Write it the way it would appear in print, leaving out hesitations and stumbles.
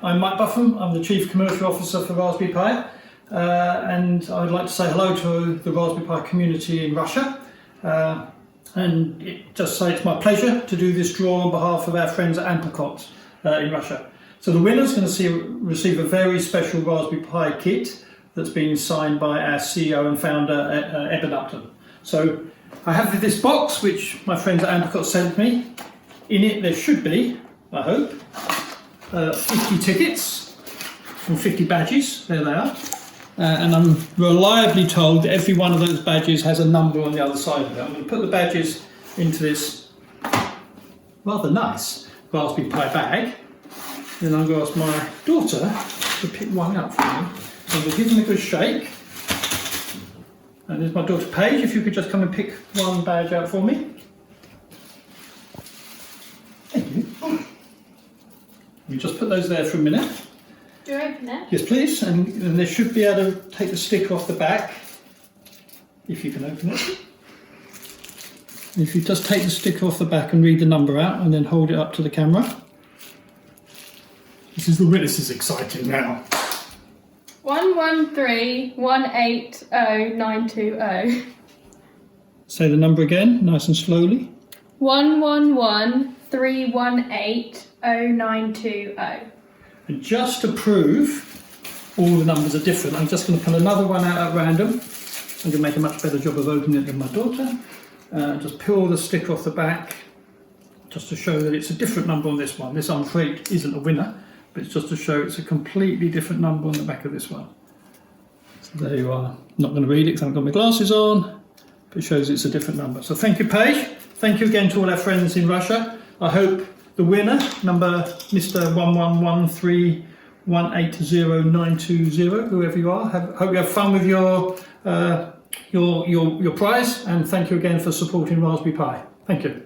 I'm Mike Buffham. I'm the Chief Commercial Officer for Raspberry Pi, and I'd like to say hello to the Raspberry Pi community in Russia. Just say it's my pleasure to do this draw on behalf of our friends at Amperkot in Russia. So the winner's going to receive a very special Raspberry Pi kit that's been signed by our CEO and founder, Eben Upton. So I have this box which my friends at Amperkot sent me. In it there should be, I hope, 50 tickets and 50 badges. There they are. And I'm reliably told that every one of those badges has a number on the other side of it. I'm going to put the badges into this rather nice Raspberry Pi bag. Then I'm going to ask my daughter to pick one up for me. I'm going to give them a good shake. And there's my daughter Paige, if you could just come and pick one badge out for me. Thank you. You just put those there for a minute. Do you open it? Yes, please. And they should be able to take the sticker off the back, if you can open it. If you just take the sticker off the back and read the number out, and then hold it up to the camera. This is exciting now. 113180920. Say the number again, nice and slowly. 11131800920. And just to prove all the numbers are different, I'm just going to pull another one out at random. I'm going to make a much better job of opening it than my daughter. Just peel the sticker off the back, just to show that it's a different number on this one. This, I'm afraid, isn't a winner, but it's just to show it's a completely different number on the back of this one. So there you are. I'm not going to read it because I haven't got my glasses on, but it shows it's a different number. So thank you, Paige. Thank you again to all our friends in Russia. I hope the winner, Mr. 11131800920, whoever you are, hope you have fun with your prize, and thank you again for supporting Raspberry Pi. Thank you.